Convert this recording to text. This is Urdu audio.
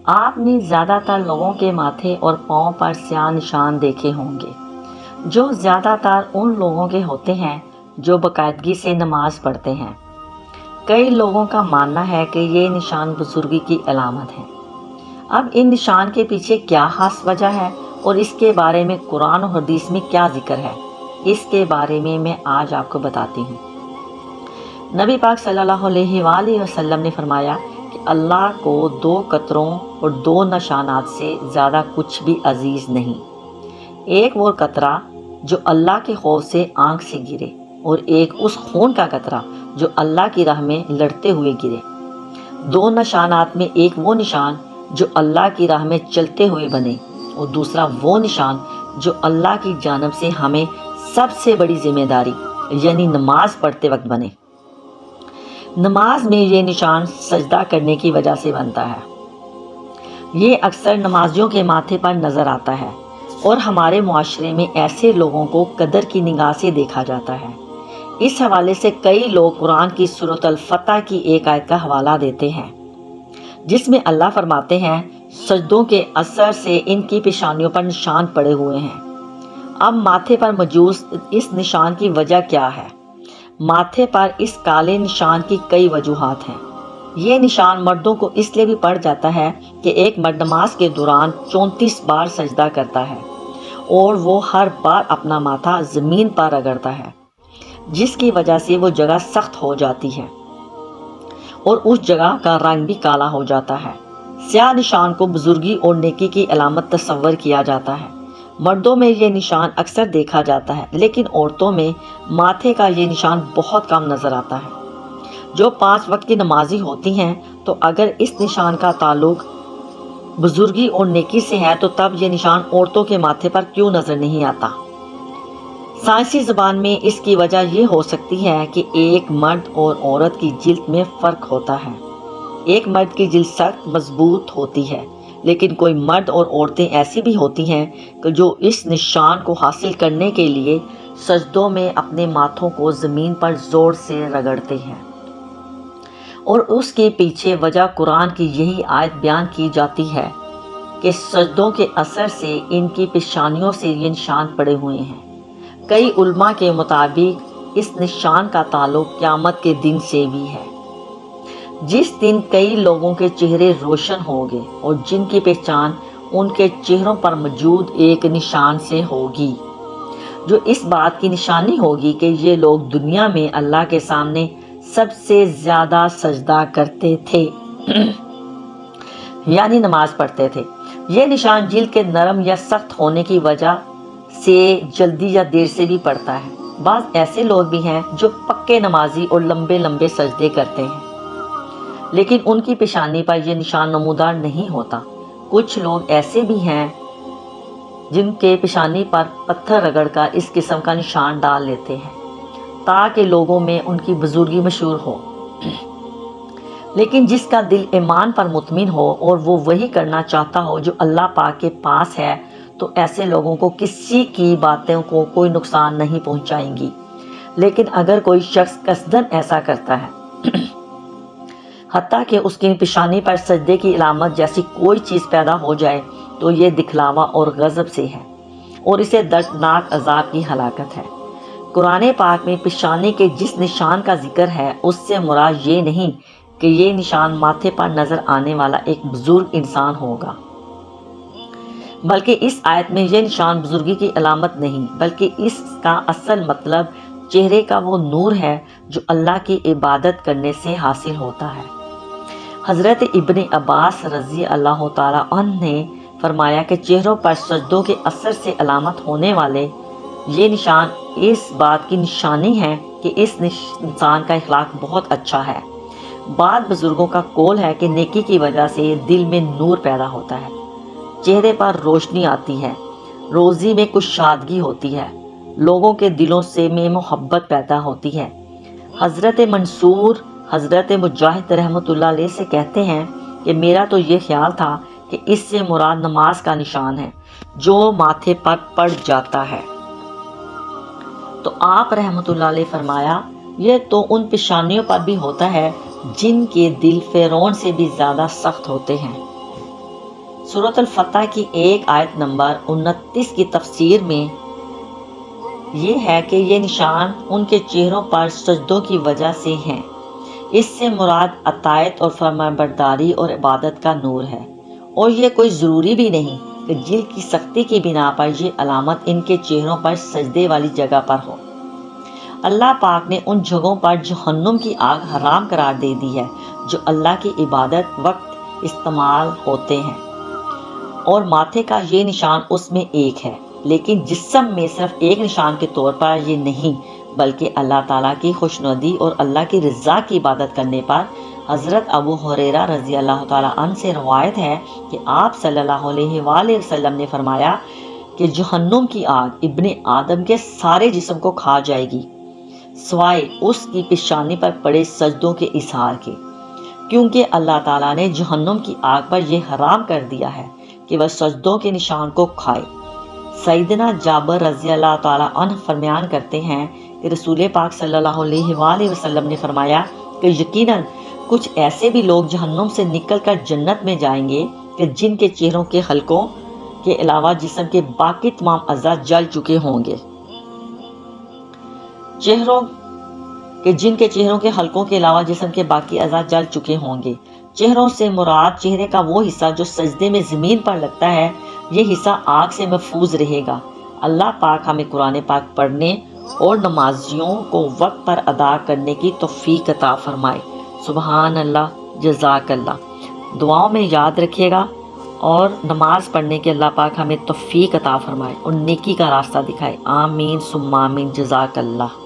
آپ نے زیادہ تر لوگوں کے ماتھے اور پاؤں پر سیاہ نشان دیکھے ہوں گے، جو زیادہ تر ان لوگوں کے ہوتے ہیں جو باقاعدگی سے نماز پڑھتے ہیں۔ کئی لوگوں کا ماننا ہے کہ یہ نشان بزرگی کی علامت ہے۔ اب ان نشان کے پیچھے کیا خاص وجہ ہے اور اس کے بارے میں قرآن و حدیث میں کیا ذکر ہے، اس کے بارے میں آج آپ کو بتاتی ہوں۔ نبی پاک صلی اللہ علیہ وآلہ وسلم نے فرمایا کہ اللہ کو 2 قطروں اور 2 نشانات سے زیادہ کچھ بھی عزیز نہیں۔ ایک وہ قطرہ جو اللہ کے خوف سے آنکھ سے گرے، اور ایک اس خون کا قطرہ جو اللہ کی راہ میں لڑتے ہوئے گرے۔ 2 نشانات میں ایک وہ نشان جو اللہ کی راہ میں چلتے ہوئے بنے، اور دوسرا وہ نشان جو اللہ کی جانب سے ہمیں سب سے بڑی ذمہ داری یعنی نماز پڑھتے وقت بنے۔ نماز میں یہ نشان سجدہ کرنے کی وجہ سے بنتا ہے۔ یہ اکثر نمازیوں کے ماتھے پر نظر آتا ہے، اور ہمارے معاشرے میں ایسے لوگوں کو قدر کی نگاہ سے دیکھا جاتا ہے۔ اس حوالے سے کئی لوگ قرآن کی سورۃ الفتح کی ایک آیت کا حوالہ دیتے ہیں، جس میں اللہ فرماتے ہیں، سجدوں کے اثر سے ان کی پیشانیوں پر نشان پڑے ہوئے ہیں۔ اب ماتھے پر موجود اس نشان کی وجہ کیا ہے؟ ماتھے پر اس کالے نشان کی کئی وجوہات ہیں۔ یہ نشان مردوں کو اس لیے بھی پڑ جاتا ہے کہ ایک مرد نماز کے دوران 34 بار سجدہ کرتا ہے، اور وہ ہر بار اپنا ماتھا زمین پر رگڑتا ہے، جس کی وجہ سے وہ جگہ سخت ہو جاتی ہے اور اس جگہ کا رنگ بھی کالا ہو جاتا ہے۔ سیاہ نشان کو بزرگی اور نیکی کی علامت تصور کیا جاتا ہے۔ مردوں میں یہ نشان اکثر دیکھا جاتا ہے، لیکن عورتوں میں ماتھے کا یہ نشان بہت کم نظر آتا ہے۔ جو 5 وقت کی نمازی ہوتی ہیں، تو اگر اس نشان کا تعلق بزرگی اور نیکی سے ہے تو تب یہ نشان عورتوں کے ماتھے پر کیوں نظر نہیں آتا؟ سائنسی زبان میں اس کی وجہ یہ ہو سکتی ہے کہ ایک مرد اور عورت کی جلد میں فرق ہوتا ہے۔ ایک مرد کی جلد سخت مضبوط ہوتی ہے، لیکن کوئی مرد اور عورتیں ایسی بھی ہوتی ہیں کہ جو اس نشان کو حاصل کرنے کے لیے سجدوں میں اپنے ماتھوں کو زمین پر زور سے رگڑتے ہیں، اور اس کے پیچھے وجہ قرآن کی یہی آیت بیان کی جاتی ہے کہ سجدوں کے اثر سے ان کی پیشانیوں سے یہ نشان پڑے ہوئے ہیں۔ کئی علماء کے مطابق اس نشان کا تعلق قیامت کے دن سے بھی ہے، جس دن کئی لوگوں کے چہرے روشن ہوں گے اور جن کی پہچان ان کے چہروں پر موجود ایک نشان سے ہوگی، جو اس بات کی نشانی ہوگی کہ یہ لوگ دنیا میں اللہ کے سامنے سب سے زیادہ سجدہ کرتے تھے یعنی نماز پڑھتے تھے۔ یہ نشان جلد کے نرم یا سخت ہونے کی وجہ سے جلدی یا دیر سے بھی پڑتا ہے۔ بعض ایسے لوگ بھی ہیں جو پکے نمازی اور لمبے لمبے سجدے کرتے ہیں، لیکن ان کی پیشانی پر یہ نشان نمودار نہیں ہوتا۔ کچھ لوگ ایسے بھی ہیں جن کے پیشانی پر پتھر رگڑ کر اس قسم کا نشان ڈال لیتے ہیں تاکہ لوگوں میں ان کی بزرگی مشہور ہو۔ لیکن جس کا دل ایمان پر مطمئن ہو اور وہ وہی کرنا چاہتا ہو جو اللہ پاک کے پاس ہے، تو ایسے لوگوں کو کسی کی باتوں کو کوئی نقصان نہیں پہنچائیں گی۔ لیکن اگر کوئی شخص قصدن ایسا کرتا ہے، حتیٰ کہ اس کی پیشانی پر سجدے کی علامت جیسی کوئی چیز پیدا ہو جائے، تو یہ دکھلاوا اور غضب سے ہے، اور اسے دردناک عذاب کی ہلاکت ہے۔ قرآن پاک میں پیشانی کے جس نشان کا ذکر ہے، اس سے مراد یہ نہیں کہ یہ نشان ماتھے پر نظر آنے والا ایک بزرگ انسان ہوگا، بلکہ اس آیت میں یہ نشان بزرگی کی علامت نہیں، بلکہ اس کا اصل مطلب چہرے کا وہ نور ہے جو اللہ کی عبادت کرنے سے حاصل ہوتا ہے۔ حضرت ابن عباس رضی اللہ تعالیٰ عنہ نے فرمایا کہ چہروں پر سجدوں کے اثر سے علامت ہونے والے یہ نشان اس بات کی نشانی ہے کہ اس انسان کا اخلاق بہت اچھا ہے۔ بعض بزرگوں کا قول ہے کہ نیکی کی وجہ سے دل میں نور پیدا ہوتا ہے، چہرے پر روشنی آتی ہے، روزی میں کچھ شادگی ہوتی ہے، لوگوں کے دلوں سے میں محبت پیدا ہوتی ہے۔ حضرت منصور حضرت مجاہد رحمۃ اللہ علیہ سے کہتے ہیں کہ میرا تو یہ خیال تھا کہ اس سے مراد نماز کا نشان ہے جو ماتھے پر پڑ جاتا ہے۔ تو آپ رحمۃ اللہ علیہ فرمایا، یہ تو ان پیشانیوں پر بھی ہوتا ہے جن کے دل فرعون سے بھی زیادہ سخت ہوتے ہیں۔ سورۃ الفتح کی ایک آیت نمبر 29 کی تفسیر میں یہ ہے کہ یہ نشان ان کے چہروں پر سجدوں کی وجہ سے ہیں۔ اس سے مراد اطاعت اور فرمانبرداری اور عبادت کا نور ہے، اور یہ کوئی ضروری بھی نہیں کہ جلد کی سختی کی بنا پر یہ علامت ان کے چہروں پر سجدے والی جگہ پر ہو۔ اللہ پاک نے ان جگہوں پر جہنم کی آگ حرام قرار دے دی ہے جو اللہ کی عبادت وقت استعمال ہوتے ہیں، اور ماتھے کا یہ نشان اس میں ایک ہے، لیکن جسم میں صرف ایک نشان کے طور پر یہ نہیں بلکہ اللہ تعالیٰ کی خوشنودی اور اللہ کی رضا کی عبادت کرنے پر حضرت ابو ہریرہ رضی اللہ تعالیٰ عنہ سے روایت ہے کہ آپ صلی اللہ علیہ وآلہ وسلم نے فرمایا کہ جہنم کی آگ ابن آدم کے سارے جسم کو کھا جائے گی سوائے اس کی پیشانی پر پڑے سجدوں کے اظہار کے، کیونکہ اللہ تعالیٰ نے جہنم کی آگ پر یہ حرام کر دیا ہے کہ وہ سجدوں کے نشان کو کھائے۔ سیدنا جابر رضی اللہ تعالیٰ عنہ فرمان کرتے ہیں کہ رسول پاک صلی اللہ علیہ وآلہ وسلم نے فرمایا کہ یقیناً کچھ ایسے بھی لوگ جہنم سے نکل کر جنت میں جائیں گے کہ جن کے چہروں کے حلقوں کے علاوہ جسم کے باقی تمام اعضاء جل چکے ہوں گے۔ جن کے چہروں کے حلقوں کے علاوہ جسم کے باقی اعضاء جل چکے ہوں گے۔ چہروں سے مراد چہرے کا وہ حصہ جو سجدے میں زمین پر لگتا ہے، یہ حصہ آگ سے محفوظ رہے گا۔ اللہ پاک ہمیں قرآن پاک پڑھنے اور نمازیوں کو وقت پر ادا کرنے کی توفیق عطا فرمائے۔ سبحان اللہ، جزاک اللہ۔ دعاؤں میں یاد رکھیے گا اور نماز پڑھنے کے اللہ پاک ہمیں توفیق عطا فرمائے اور نیکی کا راستہ دکھائے۔ آمین ثم آمین، جزاک اللہ۔